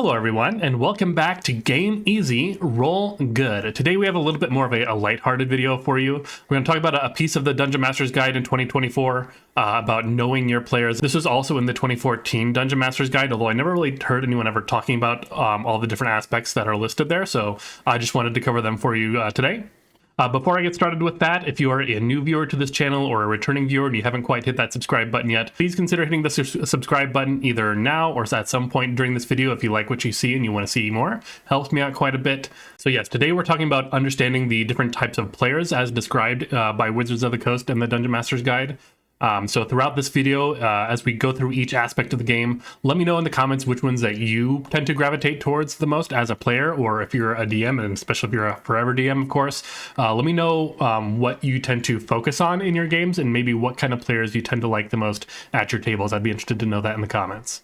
Hello everyone, and welcome back to Game Easy, Roll Good. Today we have a little bit more of a lighthearted video for you. We're going to talk about a piece of the Dungeon Master's Guide in 2024 about knowing your players. This was also in the 2014 Dungeon Master's Guide, although I never really heard anyone ever talking about all the different aspects that are listed there, so I just wanted to cover them for you today. Before I get started with that, if you are a new viewer to this channel or a returning viewer and you haven't quite hit that subscribe button yet, please consider hitting the subscribe button either now or at some point during this video if you like what you see and you want to see more. Helps me out quite a bit. So yes, today we're talking about understanding the different types of players as described by Wizards of the Coast and the Dungeon Master's Guide. So throughout this video, as we go through each aspect of the game, let me know in the comments which ones that you tend to gravitate towards the most as a player, or if you're a DM, and especially if you're a forever DM, of course. Let me know what you tend to focus on in your games and maybe what kind of players you tend to like the most at your tables. I'd be interested to know that in the comments.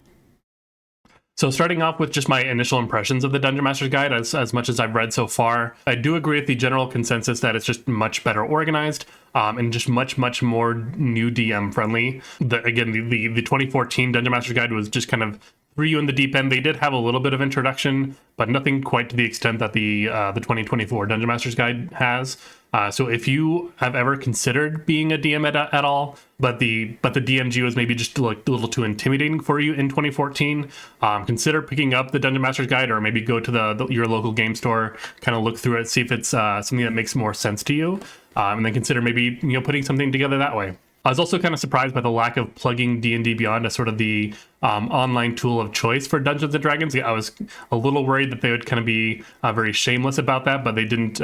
So starting off with just my initial impressions of the Dungeon Master's Guide, as much as I've read so far, I do agree with the general consensus that it's just much better organized and just much more new DM friendly. Again, the 2014 Dungeon Master's Guide was just kind of threw you in the deep end. They did have a little bit of introduction, but nothing quite to the extent that the 2024 Dungeon Master's Guide has. So if you have ever considered being a DM at all, but the DMG was maybe just like a little too intimidating for you in 2014, consider picking up the Dungeon Master's Guide, or maybe go to your local game store, kind of look through it, see if it's something that makes more sense to you, and then consider maybe putting something together that way. I was also kind of surprised by the lack of plugging D&D Beyond as sort of the online tool of choice for Dungeons & Dragons. I was a little worried that they would kind of be very shameless about that, but they didn't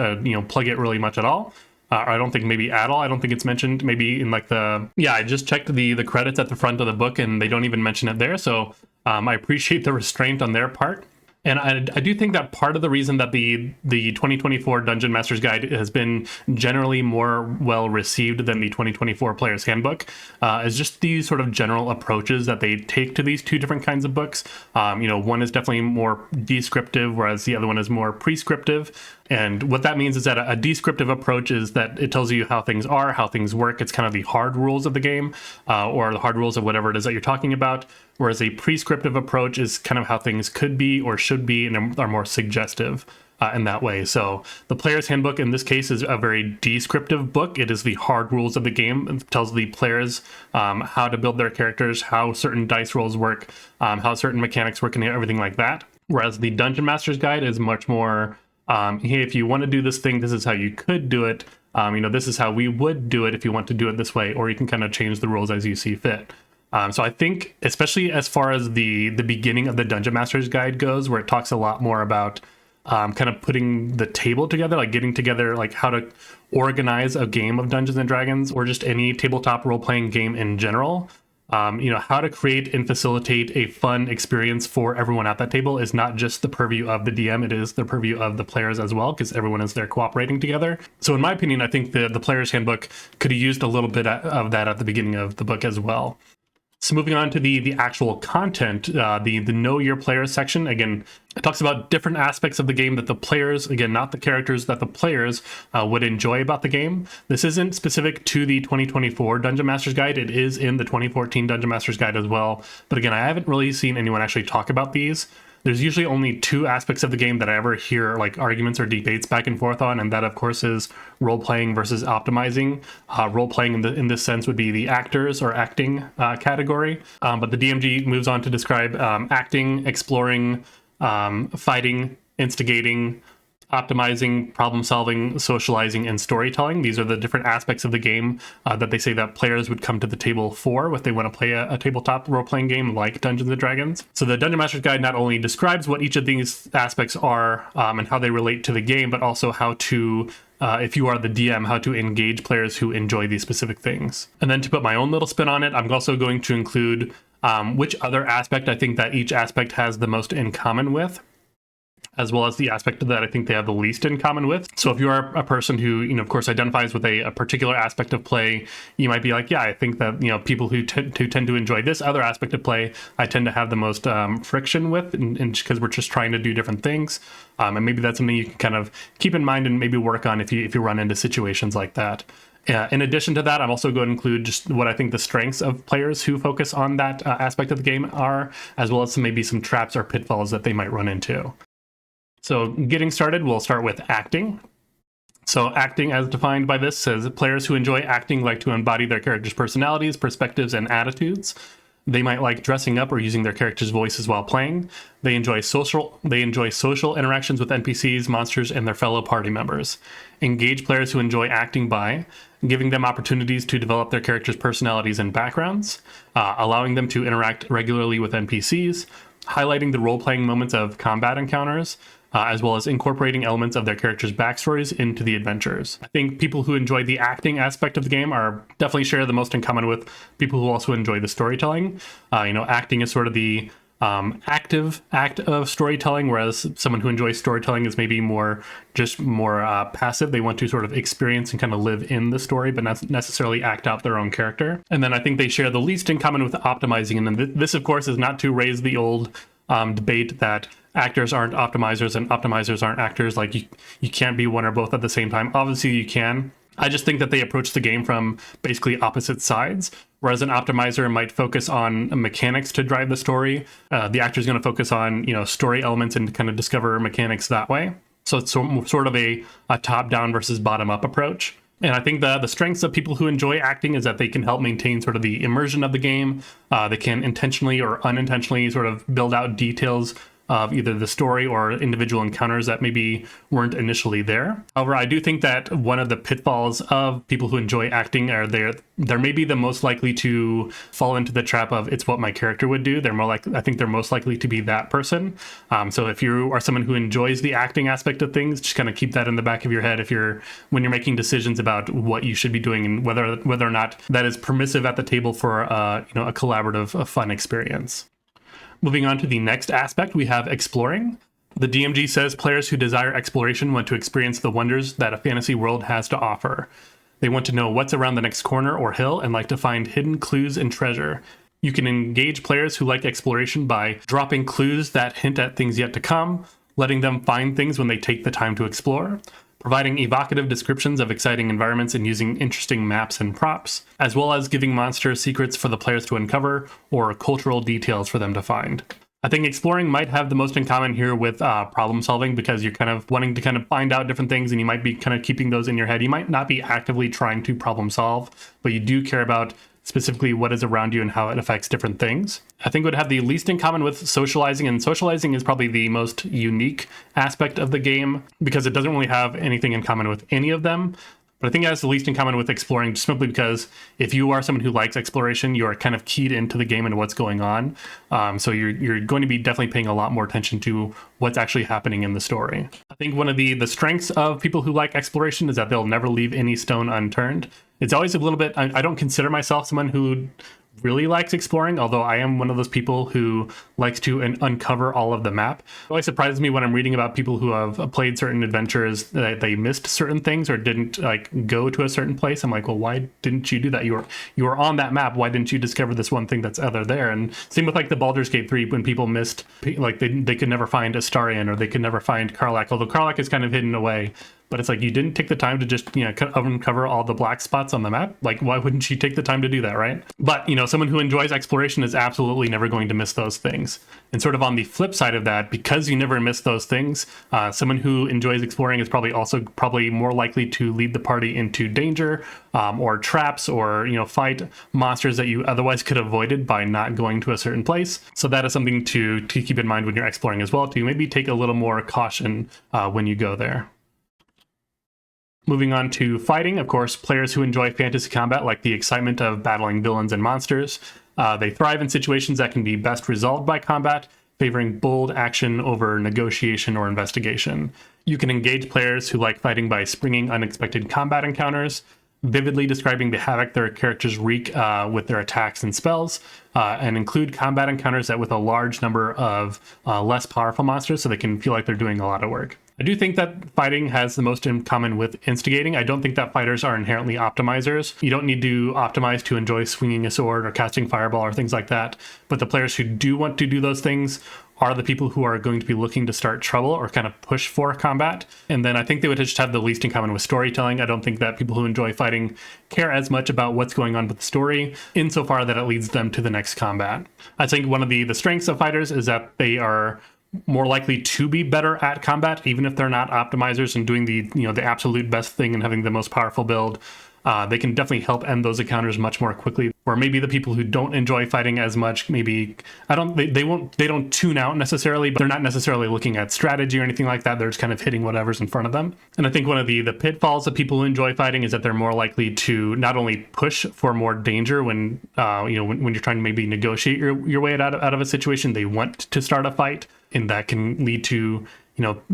plug it really much at all. I don't think maybe at all. I don't think it's mentioned maybe in like I just checked the credits at the front of the book and they don't even mention it there. So I appreciate the restraint on their part. And I do think that part of the reason that the 2024 Dungeon Master's Guide has been generally more well received than the 2024 Player's Handbook is just these sort of general approaches that they take to these two different kinds of books. One is definitely more descriptive, whereas the other one is more prescriptive. And what that means is that a descriptive approach is that it tells you how things are, how things work. It's kind of the hard rules of the game or the hard rules of whatever it is that you're talking about. Whereas a prescriptive approach is kind of how things could be or should be and are more suggestive in that way. So the Player's Handbook in this case is a very descriptive book. It is the hard rules of the game. It tells the players how to build their characters, how certain dice rolls work, how certain mechanics work, and everything like that. Whereas the Dungeon Master's Guide is much more, hey, if you want to do this thing, this is how you could do it. This is how we would do it if you want to do it this way, or you can kind of change the rules as you see fit. So I think, especially as far as the beginning of the Dungeon Master's Guide goes, where it talks a lot more about kind of putting the table together, like getting together, like how to organize a game of Dungeons and Dragons, or just any tabletop role-playing game in general. How to create and facilitate a fun experience for everyone at that table is not just the purview of the DM, it is the purview of the players as well, because everyone is there cooperating together. So in my opinion, I think the Player's Handbook could have used a little bit of that at the beginning of the book as well. So moving on to the actual content, the Know Your Players section, again, it talks about different aspects of the game that the players, again, not the characters, that the players would enjoy about the game. This isn't specific to the 2024 Dungeon Master's Guide. It is in the 2014 Dungeon Master's Guide as well. But again, I haven't really seen anyone actually talk about these. There's usually only two aspects of the game that I ever hear like arguments or debates back and forth on, and that of course is role-playing versus optimizing. Role-playing in this sense would be the actors or acting category, but the DMG moves on to describe acting, exploring, fighting, instigating, optimizing, problem solving, socializing, and storytelling. These are the different aspects of the game that they say that players would come to the table for if they want to play a tabletop role-playing game like Dungeons & Dragons. So the Dungeon Master's Guide not only describes what each of these aspects are and how they relate to the game, but also how to if you are the DM, how to engage players who enjoy these specific things. And then to put my own little spin on it, I'm also going to include which other aspect I think that each aspect has the most in common with, as well as the aspect that I think they have the least in common with. So if you are a person who, of course, identifies with a particular aspect of play, you might be like, yeah, I think that, people who tend to enjoy this other aspect of play, I tend to have the most friction with, and because we're just trying to do different things. And maybe that's something you can kind of keep in mind and maybe work on if you run into situations like that. In addition to that, I'm also going to include just what I think the strengths of players who focus on that aspect of the game are, as well as maybe some traps or pitfalls that they might run into. So getting started, we'll start with acting. So acting, as defined by this, says players who enjoy acting like to embody their characters' personalities, perspectives, and attitudes. They might like dressing up or using their characters' voices while playing. They enjoy social interactions with NPCs, monsters, and their fellow party members. Engage players who enjoy acting by giving them opportunities to develop their characters' personalities and backgrounds, allowing them to interact regularly with NPCs, highlighting the role-playing moments of combat encounters, as well as incorporating elements of their characters' backstories into the adventures. I think people who enjoy the acting aspect of the game are definitely share the most in common with people who also enjoy the storytelling. Acting is sort of the active act of storytelling, whereas someone who enjoys storytelling is maybe more passive. They want to sort of experience and kind of live in the story, but not necessarily act out their own character. And then I think they share the least in common with optimizing. And then this, of course, is not to raise the old debate that actors aren't optimizers and optimizers aren't actors. Like you can't be one or both at the same time. Obviously you can. I just think that they approach the game from basically opposite sides. Whereas an optimizer might focus on mechanics to drive the story, the actor is going to focus on story elements and kind of discover mechanics that way. So it's sort of a top-down versus bottom-up approach. And I think the strengths of people who enjoy acting is that they can help maintain sort of the immersion of the game. They can intentionally or unintentionally sort of build out details of either the story or individual encounters that maybe weren't initially there. However, I do think that one of the pitfalls of people who enjoy acting are they're maybe the most likely to fall into the trap of it's what my character would do. I think they're most likely to be that person. So if you are someone who enjoys the acting aspect of things, just kind of keep that in the back of your head when you're making decisions about what you should be doing and whether or not that is permissive at the table for a collaborative, fun experience. Moving on to the next aspect, we have exploring. The DMG says players who desire exploration want to experience the wonders that a fantasy world has to offer. They want to know what's around the next corner or hill and like to find hidden clues and treasure. You can engage players who like exploration by dropping clues that hint at things yet to come, letting them find things when they take the time to explore, providing evocative descriptions of exciting environments and using interesting maps and props, as well as giving monsters secrets for the players to uncover or cultural details for them to find. I think exploring might have the most in common here with problem solving, because you're kind of wanting to kind of find out different things and you might be kind of keeping those in your head. You might not be actively trying to problem solve, but you do care about specifically what is around you and how it affects different things. I think would have the least in common with socializing, and socializing is probably the most unique aspect of the game because it doesn't really have anything in common with any of them. But I think it has the least in common with exploring, just simply because if you are someone who likes exploration, you are kind of keyed into the game and what's going on. So you're going to be definitely paying a lot more attention to what's actually happening in the story. I think one of the strengths of people who like exploration is that they'll never leave any stone unturned. It's always a little bit, I don't consider myself someone who really likes exploring, although I am one of those people who likes to uncover all of the map. It always surprises me when I'm reading about people who have played certain adventures that they missed certain things or didn't go to a certain place. I'm like, well, why didn't you do that? You were on that map. Why didn't you discover this one thing that's other there? And same with the Baldur's Gate 3, when people missed, they could never find Astarion or they could never find Karlach, although Karlach is kind of hidden away. But it's you didn't take the time to just, uncover all the black spots on the map. Why wouldn't you take the time to do that, right? But, someone who enjoys exploration is absolutely never going to miss those things. And sort of on the flip side of that, because you never miss those things, someone who enjoys exploring is probably more likely to lead the party into danger or traps or, fight monsters that you otherwise could have avoided by not going to a certain place. So that is something to keep in mind when you're exploring as well, to maybe take a little more caution when you go there. Moving on to fighting, of course, players who enjoy fantasy combat like the excitement of battling villains and monsters. They thrive in situations that can be best resolved by combat, favoring bold action over negotiation or investigation. You can engage players who like fighting by springing unexpected combat encounters, vividly describing the havoc their characters wreak with their attacks and spells, and include combat encounters that with a large number of less powerful monsters so they can feel like they're doing a lot of work. I do think that fighting has the most in common with instigating. I don't think that fighters are inherently optimizers. You don't need to optimize to enjoy swinging a sword or casting fireball or things like that. But the players who do want to do those things are the people who are going to be looking to start trouble or kind of push for combat. And then I think they would just have the least in common with storytelling. I don't think that people who enjoy fighting care as much about what's going on with the story insofar that it leads them to the next combat. I think one of the strengths of fighters is that they are more likely to be better at combat, even if they're not optimizers and doing the absolute best thing and having the most powerful build. They can definitely help end those encounters much more quickly. Or maybe the people who don't enjoy fighting as much, maybe they don't tune out necessarily, but they're not necessarily looking at strategy or anything like that. They're just kind of hitting whatever's in front of them. And I think one of the pitfalls of people who enjoy fighting is that they're more likely to not only push for more danger when you're trying to maybe negotiate your way out of a situation. They want to start a fight, and that can lead to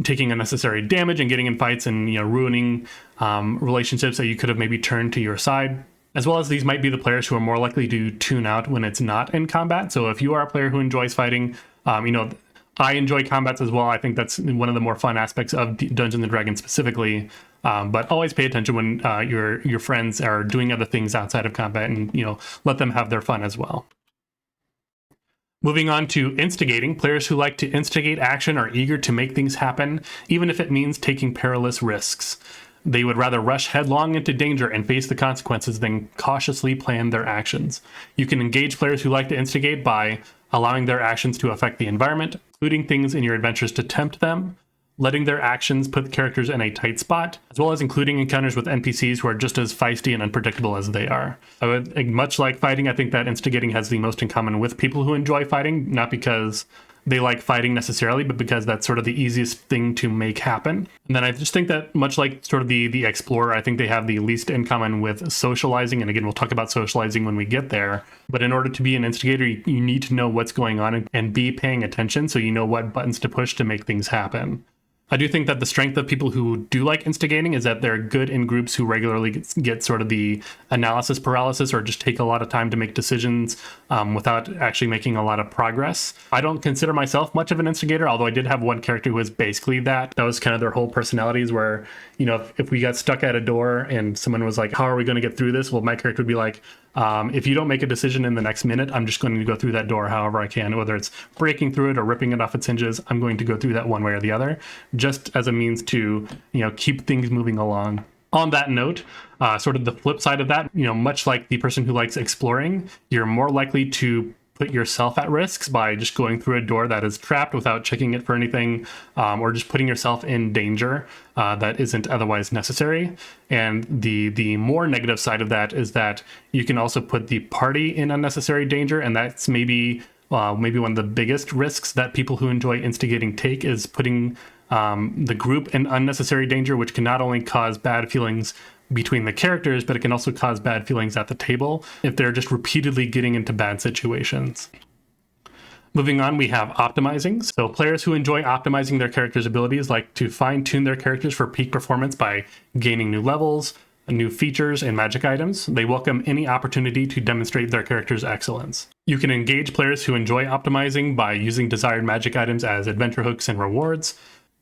taking unnecessary damage and getting in fights and ruining relationships that you could have maybe turned to your side. As well as these might be the players who are more likely to tune out when it's not in combat. So if you are a player who enjoys fighting, I enjoy combats as well. I think that's one of the more fun aspects of Dungeons and Dragons specifically. But always pay attention when your friends are doing other things outside of combat, and let them have their fun as well. Moving on to instigating, players who like to instigate action are eager to make things happen, even if it means taking perilous risks. They would rather rush headlong into danger and face the consequences than cautiously plan their actions. You can engage players who like to instigate by allowing their actions to affect the environment, including things in your adventures to tempt them, letting their actions put the characters in a tight spot, as well as including encounters with NPCs who are just as feisty and unpredictable as they are. Much like fighting, I think that instigating has the most in common with people who enjoy fighting, not because they like fighting necessarily, but because that's sort of the easiest thing to make happen. And then I just think that much like sort of the explorer, I think they have the least in common with socializing. And again, we'll talk about socializing when we get there. But in order to be an instigator, you need to know what's going on and be paying attention so you know what buttons to push to make things happen. I do think that the strength of people who do like instigating is that they're good in groups who regularly get sort of the analysis paralysis or just take a lot of time to make decisions without actually making a lot of progress. I don't consider myself much of an instigator, although I did have one character who was basically that. That was kind of their whole personalities where, if we got stuck at a door and someone was like, how are we going to get through this? Well, my character would be like, if you don't make a decision in the next minute, I'm just going to go through that door however I can, whether it's breaking through it or ripping it off its hinges. I'm going to go through that one way or the other, just as a means to, keep things moving along. On that note, sort of the flip side of that, much like the person who likes exploring, you're more likely to put yourself at risks by just going through a door that is trapped without checking it for anything, or just putting yourself in danger that isn't otherwise necessary. And the more negative side of that is that you can also put the party in unnecessary danger, and that's maybe one of the biggest risks that people who enjoy instigating take, is putting the group in unnecessary danger, which can not only cause bad feelings between the characters, but it can also cause bad feelings at the table if they're just repeatedly getting into bad situations. Moving on, we have optimizing. So players who enjoy optimizing their characters' abilities like to fine-tune their characters for peak performance by gaining new levels, new features, and magic items. They welcome any opportunity to demonstrate their character's excellence. You can engage players who enjoy optimizing by using desired magic items as adventure hooks and rewards,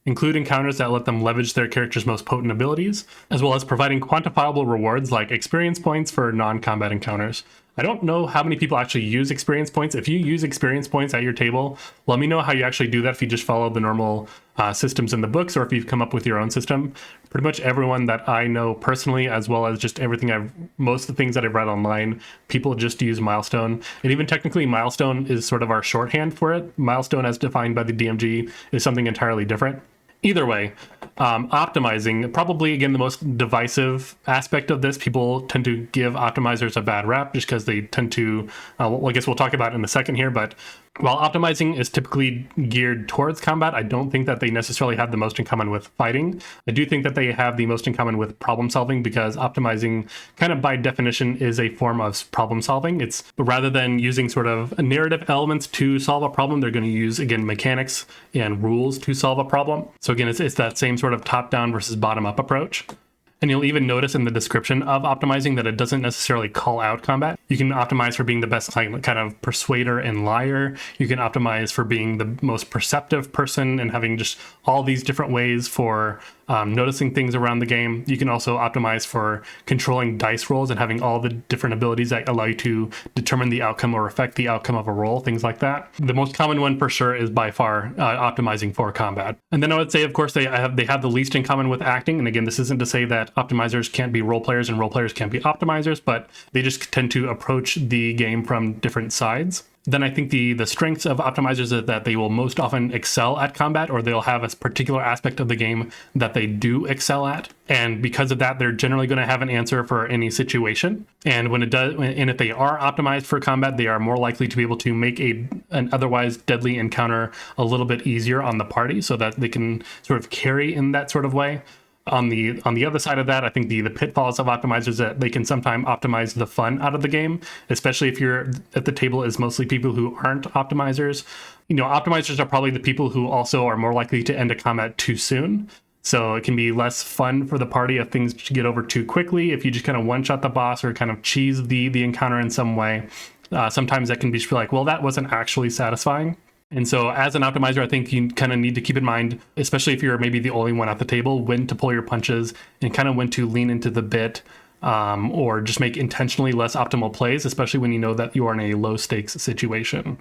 include encounters that let them leverage their character's most potent abilities, as well as providing quantifiable rewards like experience points for non-combat encounters. I don't know how many people actually use experience points. If you use experience points at your table, let me know how you actually do that, if you just follow the normal systems in the books or if you've come up with your own system. Pretty much everyone that I know personally, as well as just most of the things that I've read online, people just use milestone. And even technically, milestone is sort of our shorthand for it. Milestone, as defined by the DMG, is something entirely different. Either way, optimizing, probably, again, the most divisive aspect of this. People tend to give optimizers a bad rap just because they tend to, I guess we'll talk about it in a second here, but while optimizing is typically geared towards combat, I don't think that they necessarily have the most in common with fighting. I do think that they have the most in common with problem solving, because optimizing kind of by definition is a form of problem solving. It's rather than using sort of narrative elements to solve a problem, they're going to use, again, mechanics and rules to solve a problem. So again, it's that same sort of top-down versus bottom-up approach. And you'll even notice in the description of optimizing that it doesn't necessarily call out combat. You can optimize for being the best kind of persuader and liar. You can optimize for being the most perceptive person and having just all these different ways for noticing things around the game. You can also optimize for controlling dice rolls and having all the different abilities that allow you to determine the outcome or affect the outcome of a roll, things like that. The most common one for sure is by far optimizing for combat. And then I would say, of course, they have the least in common with acting. And again, this isn't to say that optimizers can't be role players and role players can't be optimizers, but they just tend to approach the game from different sides. Then I think the strengths of optimizers is that they will most often excel at combat, or they'll have a particular aspect of the game that they do excel at. And because of that, they're generally going to have an answer for any situation. And if they are optimized for combat, they are more likely to be able to make an otherwise deadly encounter a little bit easier on the party, so that they can sort of carry in that sort of way. On the other side of that, I think the pitfalls of optimizers is that they can sometimes optimize the fun out of the game, especially if you're at the table is mostly people who aren't optimizers. Optimizers are probably the people who also are more likely to end a combat too soon. So it can be less fun for the party if things get over too quickly. If you just kind of one-shot the boss or kind of cheese the encounter in some way, sometimes that can be like, well, that wasn't actually satisfying. And so as an optimizer, I think you kind of need to keep in mind, especially if you're maybe the only one at the table, when to pull your punches and kind of when to lean into the bit, or just make intentionally less optimal plays, especially when you know that you are in a low stakes situation.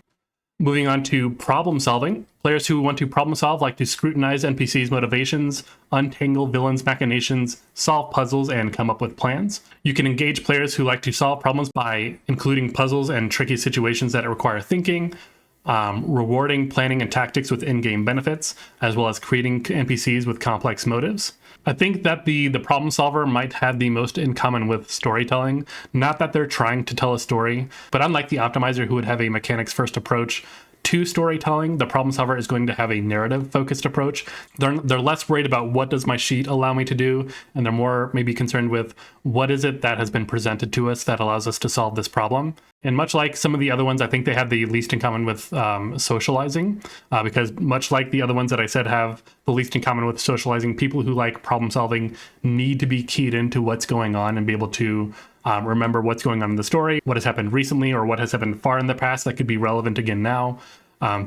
Moving on to problem solving. Players who want to problem solve like to scrutinize NPCs' motivations, untangle villains' machinations, solve puzzles, and come up with plans. You can engage players who like to solve problems by including puzzles and tricky situations that require thinking, rewarding planning and tactics with in-game benefits, as well as creating NPCs with complex motives. I think that the problem solver might have the most in common with storytelling. Not that they're trying to tell a story, but unlike the optimizer who would have a mechanics first approach to storytelling, the problem solver is going to have a narrative focused approach. They're less worried about what does my sheet allow me to do, and they're more maybe concerned with what is it that has been presented to us that allows us to solve this problem. And much like some of the other ones, I think they have the least in common with socializing, because much like the other ones that I said have the least in common with socializing, people who like problem solving need to be keyed into what's going on and be able to remember what's going on in the story, what has happened recently, or what has happened far in the past that could be relevant again now,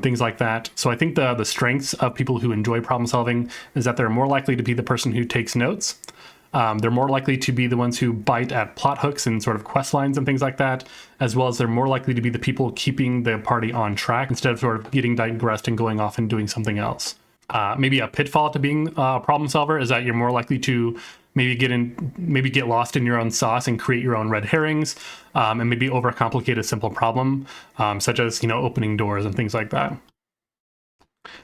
things like that. So I think the strengths of people who enjoy problem solving is that they're more likely to be the person who takes notes. They're more likely to be the ones who bite at plot hooks and sort of quest lines and things like that, as well as they're more likely to be the people keeping the party on track instead of sort of getting digressed and going off and doing something else. Maybe a pitfall to being a problem solver is that you're more likely to maybe get lost in your own sauce and create your own red herrings, and maybe overcomplicate a simple problem, such as opening doors and things like that.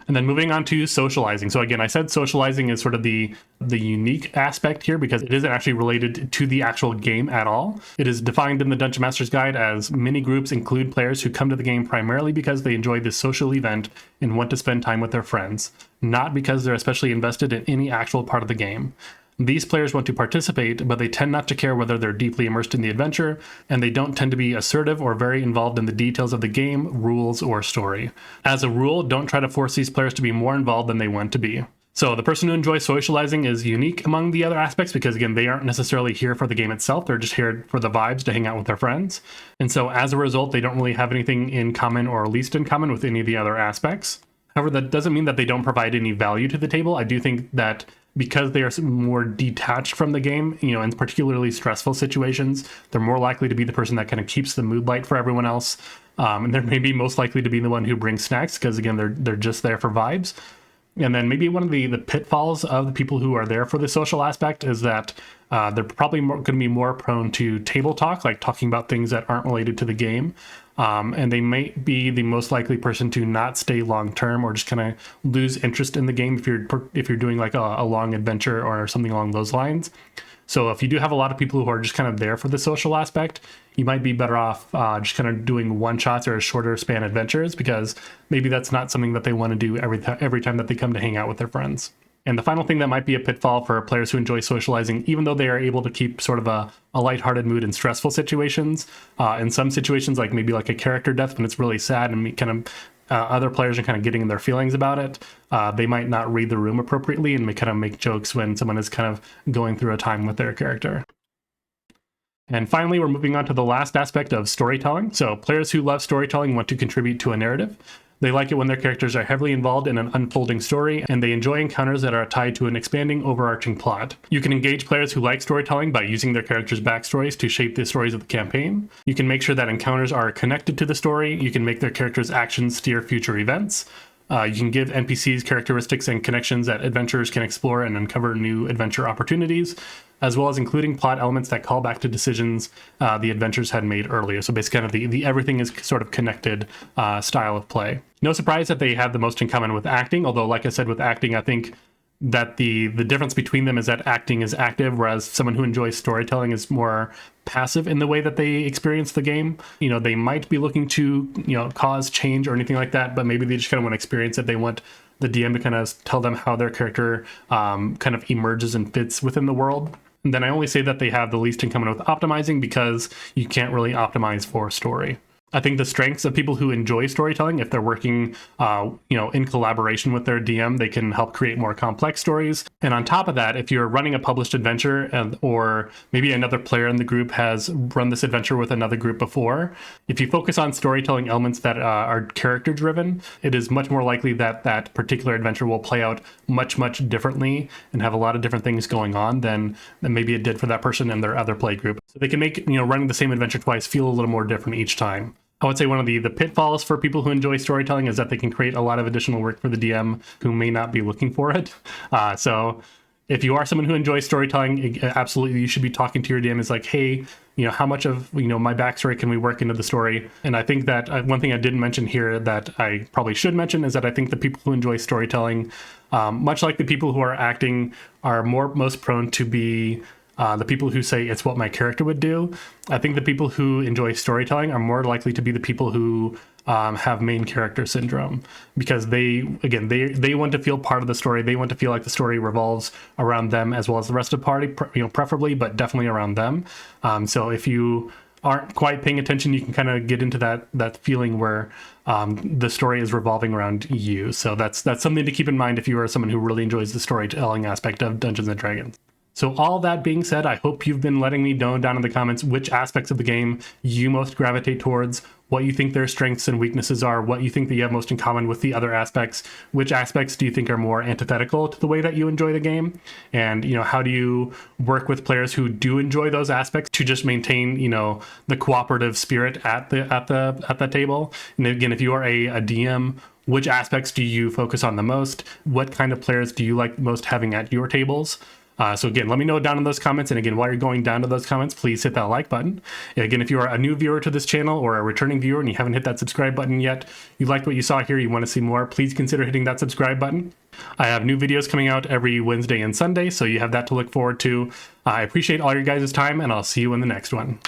And then moving on to socializing. So again, I said socializing is sort of the unique aspect here because it isn't actually related to the actual game at all. It is defined in the Dungeon Master's Guide as many groups include players who come to the game primarily because they enjoy this social event and want to spend time with their friends, not because they're especially invested in any actual part of the game. These players want to participate, but they tend not to care whether they're deeply immersed in the adventure, and they don't tend to be assertive or very involved in the details of the game, rules, or story. As a rule, don't try to force these players to be more involved than they want to be. So the person who enjoys socializing is unique among the other aspects because, again, they aren't necessarily here for the game itself. They're just here for the vibes to hang out with their friends. And so as a result, they don't really have anything in common or least in common with any of the other aspects. However, that doesn't mean that they don't provide any value to the table. I do think that because they are more detached from the game, in particularly stressful situations, they're more likely to be the person that kind of keeps the mood light for everyone else. And they're maybe most likely to be the one who brings snacks because, again, they're just there for vibes. And then maybe one of the pitfalls of the people who are there for the social aspect is that they're probably going to be more prone to table talk, like talking about things that aren't related to the game. And they might be the most likely person to not stay long term or just kind of lose interest in the game if you're doing like a long adventure or something along those lines. So if you do have a lot of people who are just kind of there for the social aspect, you might be better off just kind of doing one-shots or shorter span adventures because maybe that's not something that they want to do every time that they come to hang out with their friends. And the final thing that might be a pitfall for players who enjoy socializing, even though they are able to keep sort of a lighthearted mood in stressful situations, in some situations, like maybe like a character death when it's really sad and kind of other players are kind of getting their feelings about it, they might not read the room appropriately and kind of make jokes when someone is kind of going through a time with their character. And finally, we're moving on to the last aspect of storytelling. So players who love storytelling want to contribute to a narrative. They like it when their characters are heavily involved in an unfolding story, and they enjoy encounters that are tied to an expanding, overarching plot. You can engage players who like storytelling by using their characters' backstories to shape the stories of the campaign. You can make sure that encounters are connected to the story. You can make their characters' actions steer future events. You can give NPCs characteristics and connections that adventurers can explore and uncover new adventure opportunities, as well as including plot elements that call back to decisions the adventurers had made earlier. So basically kind of the everything is sort of connected style of play. No surprise that they have the most in common with acting, although like I said with acting, I think that the difference between them is that acting is active, whereas someone who enjoys storytelling is more passive in the way that they experience the game. You know, they might be looking to, you know, cause change or anything like that, but maybe they just kind of want to experience it. They want the DM to kind of tell them how their character kind of emerges and fits within the world. And then I only say that they have the least in common with optimizing because you can't really optimize for story. I think the strengths of people who enjoy storytelling, if they're working, in collaboration with their DM, they can help create more complex stories. And on top of that, if you're running a published adventure or maybe another player in the group has run this adventure with another group before, if you focus on storytelling elements that are character driven, it is much more likely that that particular adventure will play out much, much differently and have a lot of different things going on than maybe it did for that person and their other play group. So they can make, running the same adventure twice feel a little more different each time. I would say one of the pitfalls for people who enjoy storytelling is that they can create a lot of additional work for the DM who may not be looking for it. So if you are someone who enjoys storytelling, absolutely you should be talking to your DM. Is like, hey, how much of my backstory can we work into the story? And I think that one thing I didn't mention here that I probably should mention is that I think the people who enjoy storytelling, much like the people who are acting, are most prone to be the people who say it's what my character would do. I think the people who enjoy storytelling are more likely to be the people who have main character syndrome, because they want to feel part of the story. They want to feel like the story revolves around them as well as the rest of the party, preferably, but definitely around them. So if you aren't quite paying attention, you can kind of get into that feeling where the story is revolving around you. So that's something to keep in mind if you are someone who really enjoys the storytelling aspect of Dungeons and Dragons. So all that being said, I hope you've been letting me know down in the comments which aspects of the game you most gravitate towards, what you think their strengths and weaknesses are, what you think that you have most in common with the other aspects, which aspects do you think are more antithetical to the way that you enjoy the game, and how do you work with players who do enjoy those aspects to just maintain the cooperative spirit at the table. And again, if you are a DM, which aspects do you focus on the most? What kind of players do you like most having at your tables? So again, let me know down in those comments. And again, while you're going down to those comments, please hit that like button. And again, if you are a new viewer to this channel or a returning viewer and you haven't hit that subscribe button yet, you liked what you saw here, you want to see more, please consider hitting that subscribe button. I have new videos coming out every Wednesday and Sunday, so you have that to look forward to. I appreciate all your guys' time, and I'll see you in the next one.